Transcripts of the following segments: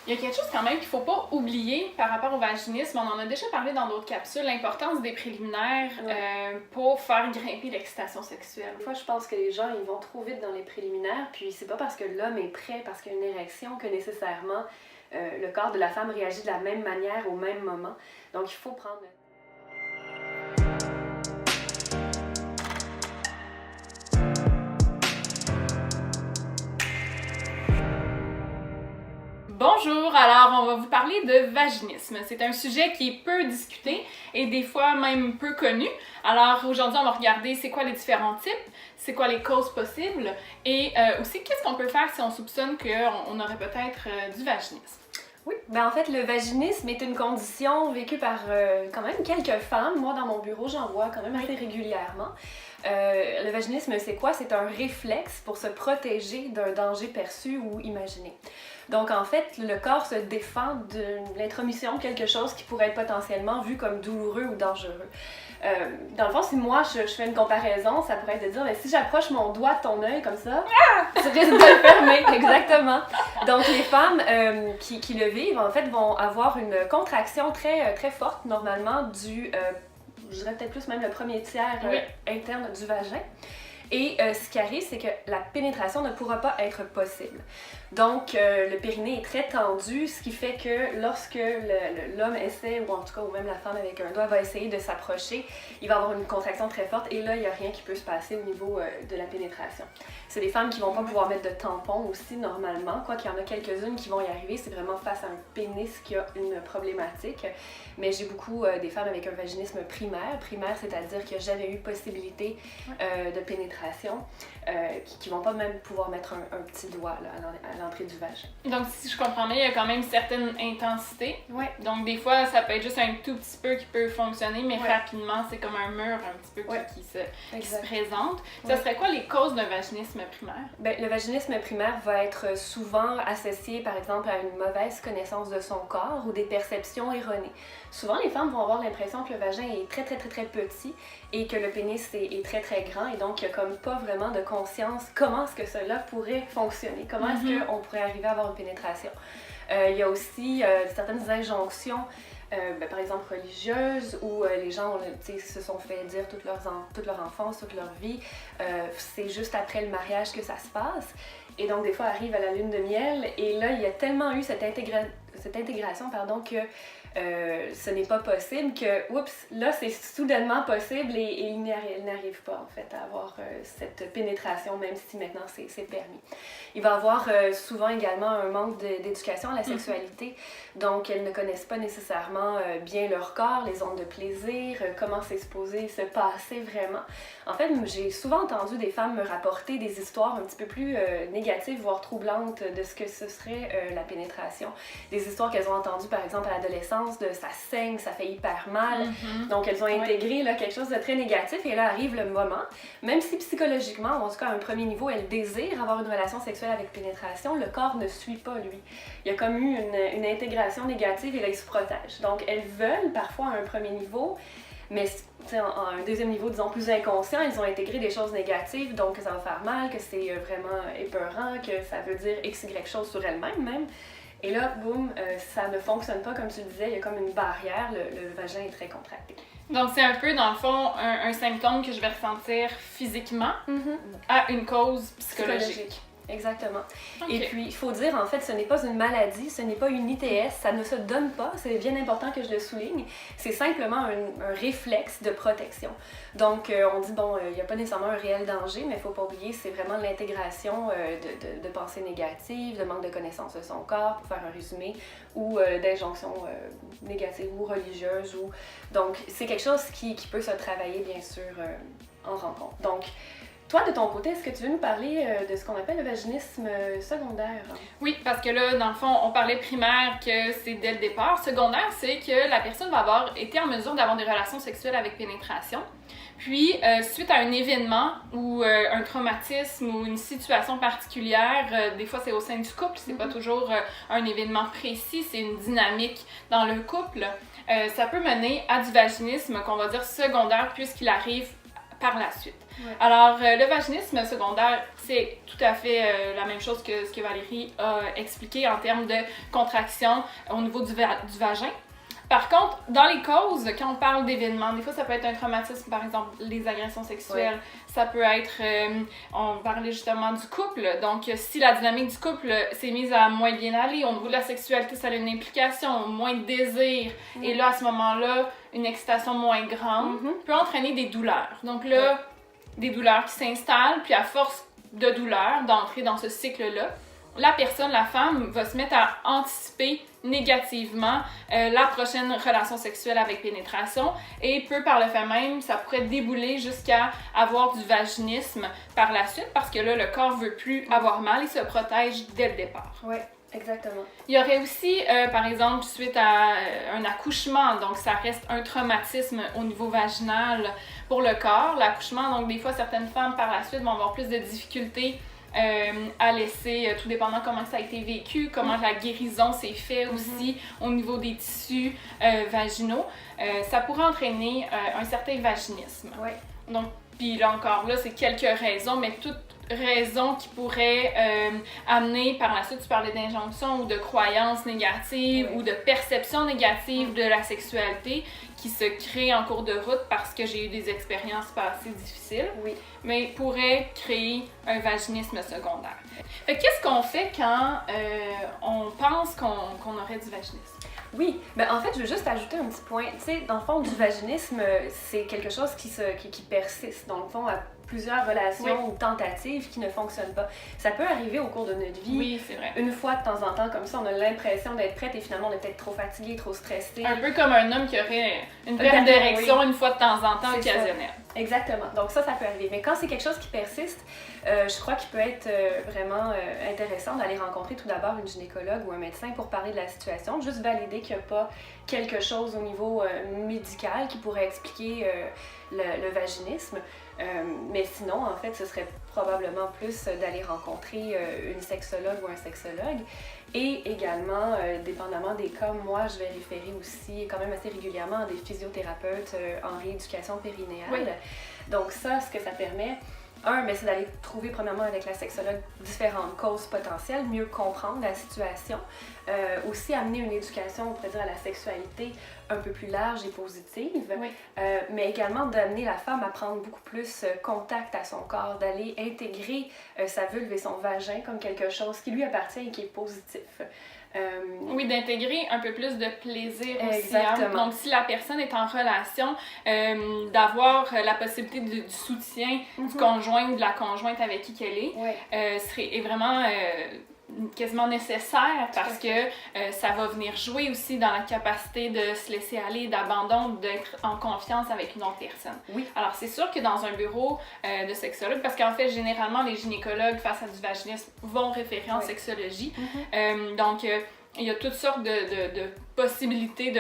Il y a quelque chose quand même qu'il ne faut pas oublier par rapport au vaginisme. On en a déjà parlé dans d'autres capsules, l'importance des préliminaires pour faire grimper l'excitation sexuelle. Des fois, je pense que les gens ils vont trop vite dans les préliminaires, puis c'est pas parce que l'homme est prêt, parce qu'il y a une érection, que nécessairement le corps de la femme réagit de la même manière au même moment. Donc il faut prendre... Bonjour, alors on va vous parler de vaginisme. C'est un sujet qui est peu discuté et des fois même peu connu. Alors aujourd'hui on va regarder c'est quoi les différents types, c'est quoi les causes possibles et aussi qu'est-ce qu'on peut faire si on soupçonne qu'on aurait peut-être du vaginisme. Oui, ben en fait le vaginisme est une condition vécue par quand même quelques femmes. Moi dans mon bureau j'en vois quand même assez régulièrement. Le vaginisme c'est quoi? C'est un réflexe pour se protéger d'un danger perçu ou imaginé. Donc en fait, le corps se défend de l'intromission de quelque chose qui pourrait être potentiellement vu comme douloureux ou dangereux. Dans le fond, si moi je fais une comparaison, ça pourrait être de dire mais si j'approche mon doigt de ton œil comme ça, tu risques de le fermer, exactement. Donc les femmes qui le vivent en fait vont avoir une contraction très forte normalement du, je dirais peut-être plus même le premier tiers interne du vagin. Et ce qui arrive, c'est que la pénétration ne pourra pas être possible. Donc, le périnée est très tendu, ce qui fait que lorsque l'homme essaie, ou en tout cas, ou même la femme avec un doigt va essayer de s'approcher, il va avoir une contraction très forte et là, il n'y a rien qui peut se passer au niveau de la pénétration. C'est des femmes qui vont pas pouvoir mettre de tampon aussi, normalement, quoi qu'il y en a quelques-unes qui vont y arriver, c'est vraiment face à un pénis qui a une problématique. Mais j'ai beaucoup des femmes avec un vaginisme primaire. Primaire, c'est-à-dire qu'il n'y a jamais eu possibilité de pénétration, qui vont pas même pouvoir mettre un petit doigt là, à l'entrée du vagin. Donc si je comprends bien, il y a quand même une certaine intensité. Oui. Donc des fois, ça peut être juste un tout petit peu qui peut fonctionner, mais rapidement, c'est comme un mur un petit peu qui se présente. Ça serait quoi les causes d'un vaginisme primaire? Bien, le vaginisme primaire va être souvent associé, par exemple, à une mauvaise connaissance de son corps ou des perceptions erronées. Souvent, les femmes vont avoir l'impression que le vagin est très petit et que le pénis est très grand et donc il n'y a comme pas vraiment de conscience comment est-ce que cela pourrait fonctionner, comment est-ce qu'on pourrait arriver à avoir une pénétration. Il y a aussi certaines injonctions, par exemple religieuses, où les gens se sont fait dire toute leur enfance, toute leur vie, c'est juste après le mariage que ça se passe. Et donc des fois arrive à la lune de miel et là il y a tellement eu cette intégration que ce n'est pas possible que, oups, là c'est soudainement possible et il n'arrive pas en fait à avoir cette pénétration, même si maintenant c'est permis. Il va y avoir souvent également un manque d'éducation à la sexualité, donc elles ne connaissent pas nécessairement bien leur corps, les zones de plaisir, comment c'est supposé se passer vraiment. En fait, j'ai souvent entendu des femmes me rapporter des histoires un petit peu plus négatives, voire troublantes de ce que ce serait la pénétration. Des histoires qu'elles ont entendues par exemple à l'adolescence, de ça saigne, ça fait hyper mal. Donc elles ont intégré là, quelque chose de très négatif et là arrive le moment, même si psychologiquement, ou en tout cas à un premier niveau, elles désirent avoir une relation sexuelle avec pénétration, le corps ne suit pas lui. Il y a comme eu une intégration négative et là ils se protègent. Donc elles veulent parfois à un premier niveau, mais à un deuxième niveau, disons, plus inconscient, ils ont intégré des choses négatives, donc que ça va faire mal, que c'est vraiment épeurant, que ça veut dire x, y chose sur elle-même même. Et là, boum, ça ne fonctionne pas comme tu le disais, il y a comme une barrière, le vagin est très contracté. Donc c'est un peu, dans le fond, un symptôme que je vais ressentir physiquement à une cause psychologique. Exactement. Okay. Et puis, il faut dire, en fait, ce n'est pas une maladie, ce n'est pas une ITS, ça ne se donne pas, c'est bien important que je le souligne. C'est simplement un réflexe de protection. Donc, on dit, bon, il n'y a pas nécessairement un réel danger, mais il ne faut pas oublier, c'est vraiment l'intégration de pensées négatives, de manque de connaissance de son corps, pour faire un résumé, ou d'injonctions négatives ou religieuses. Donc, c'est quelque chose qui peut se travailler, bien sûr, en rencontre. Donc, toi, de ton côté, est-ce que tu veux nous parler de ce qu'on appelle le vaginisme secondaire? Oui, parce que là, dans le fond, on parlait primaire que c'est dès le départ. Secondaire, c'est que la personne va avoir été en mesure d'avoir des relations sexuelles avec pénétration. Puis, suite à un événement ou un traumatisme ou une situation particulière, des fois c'est au sein du couple, c'est pas toujours un événement précis, c'est une dynamique dans le couple, ça peut mener à du vaginisme qu'on va dire secondaire puisqu'il arrive par la suite. Ouais. Alors, le vaginisme secondaire, c'est tout à fait la même chose que ce que Valérie a expliqué en termes de contraction au niveau du vagin. Par contre, dans les causes, quand on parle d'événements, des fois ça peut être un traumatisme, par exemple les agressions sexuelles, ça peut être, on parlait justement du couple, donc si la dynamique du couple s'est mise à moins bien aller, au niveau de la sexualité, ça a une implication, moins de désir, et là à ce moment-là, une excitation moins grande peut entraîner des douleurs. Donc là, des douleurs qui s'installent, puis à force de douleurs, d'entrer dans ce cycle-là, la personne, la femme, va se mettre à anticiper négativement la prochaine relation sexuelle avec pénétration et peut par le fait même, ça pourrait débouler jusqu'à avoir du vaginisme par la suite parce que là, le corps veut plus avoir mal et se protège dès le départ. Oui, exactement. Il y aurait aussi, par exemple, suite à un accouchement, donc ça reste un traumatisme au niveau vaginal pour le corps, l'accouchement, donc des fois, certaines femmes par la suite vont avoir plus de difficultés à laisser, tout dépendant comment ça a été vécu, comment la guérison s'est faite aussi au niveau des tissus vaginaux, ça pourrait entraîner un certain vaginisme. Ouais. Donc, puis là encore, là, c'est quelques raisons, mais toutes raisons qui pourraient amener par la suite, tu parlais d'injonctions ou de croyances négatives ou de perceptions négatives de la sexualité qui se créent en cours de route parce que j'ai eu des expériences passées difficiles, mais pourraient créer un vaginisme secondaire. Fait que qu'est-ce qu'on fait quand on pense qu'on aurait du vaginisme? Oui, ben en fait, je veux juste ajouter un petit point. Tu sais, dans le fond, du vaginisme, c'est quelque chose qui persiste. Dans le fond, à plusieurs relations ou tentatives qui ne fonctionnent pas. Ça peut arriver au cours de notre vie. Oui, c'est vrai. Une fois de temps en temps, comme ça, on a l'impression d'être prête et finalement, on est peut-être trop fatigué, trop stressé. Un peu comme un homme qui aurait une perte d'érection une fois de temps en temps occasionnelle. Exactement. Donc ça peut arriver. Mais quand c'est quelque chose qui persiste, je crois qu'il peut être vraiment intéressant d'aller rencontrer tout d'abord une gynécologue ou un médecin pour parler de la situation, juste valider qu'il n'y a pas quelque chose au niveau médical qui pourrait expliquer le vaginisme. Mais sinon, en fait, ce serait probablement plus d'aller rencontrer une sexologue ou un sexologue. Et également, dépendamment des cas, moi, je vais référer aussi quand même assez régulièrement à des physiothérapeutes en rééducation périnéale. Donc ça, ce que ça permet, c'est d'aller trouver premièrement avec la sexologue différentes causes potentielles, mieux comprendre la situation, aussi amener une éducation, on pourrait dire, à la sexualité un peu plus large et positive, mais également d'amener la femme à prendre beaucoup plus contact à son corps, d'aller intégrer sa vulve et son vagin comme quelque chose qui lui appartient et qui est positif. Oui, d'intégrer un peu plus de plaisir aussi. Exactement. Donc, si la personne est en relation, d'avoir la possibilité du soutien du conjoint ou de la conjointe avec qui qu'elle est vraiment quasiment nécessaire parce que ça va venir jouer aussi dans la capacité de se laisser aller, d'abandon, d'être en confiance avec une autre personne. Oui. Alors, c'est sûr que dans un bureau de sexologue, parce qu'en fait, généralement, les gynécologues face à du vaginisme vont référer en sexologie. Donc, il y a toutes sortes de possibilités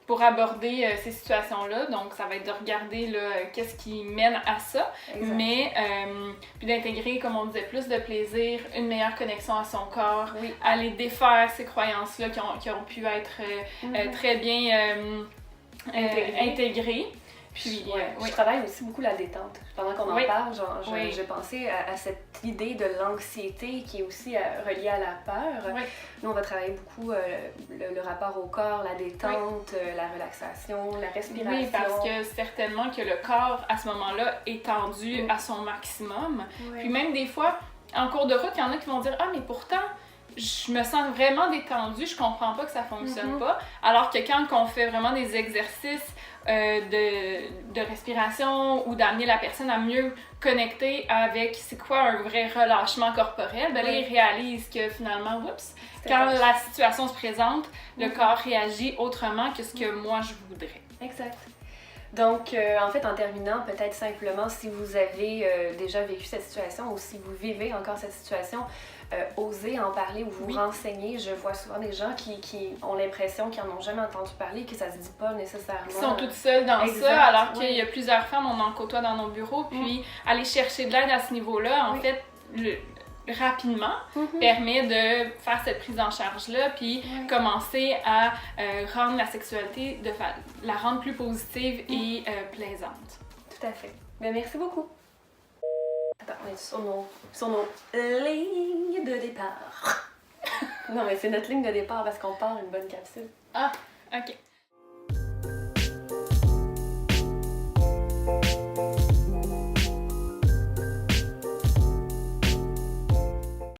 pour aborder ces situations-là. Donc, ça va être de regarder qu'est-ce qui mène à ça. Exact. Mais, puis d'intégrer, comme on disait, plus de plaisir, une meilleure connexion à son corps, aller défaire ces croyances-là qui ont pu être très bien intégrées. Puis, je travaille aussi beaucoup la détente. Pendant qu'on en parle, j'ai pensé à cette idée de l'anxiété qui est aussi reliée à la peur. Nous, on va travailler beaucoup le rapport au corps, la détente, la relaxation, la respiration. Oui, parce que certainement que le corps, à ce moment-là, est tendu à son maximum. Puis même des fois, en cours de route, il y en a qui vont dire « Ah, mais pourtant, je me sens vraiment détendue, je comprends pas que ça fonctionne pas. » Alors que quand on fait vraiment des exercices de respiration ou d'amener la personne à mieux connecter avec c'est quoi un vrai relâchement corporel, ben là, ils réalisent que finalement, quand la situation se présente, le corps réagit autrement que ce que moi je voudrais. Exact. Donc, en fait, en terminant, peut-être simplement, si vous avez déjà vécu cette situation ou si vous vivez encore cette situation, osez en parler ou vous renseigner. Je vois souvent des gens qui ont l'impression qu'ils n'en ont jamais entendu parler, que ça se dit pas nécessairement. Ils sont toutes seules dans ça, alors qu'il y a plusieurs femmes, on en côtoie dans nos bureaux, puis aller chercher de l'aide à ce niveau-là, en fait, rapidement, permet de faire cette prise en charge-là, puis commencer à rendre la sexualité, la rendre plus positive et plaisante. Tout à fait. Ben, merci beaucoup. Attends, on est sur nos lignes de départ. Non, mais c'est notre ligne de départ parce qu'on part une bonne capsule. Ah, ok.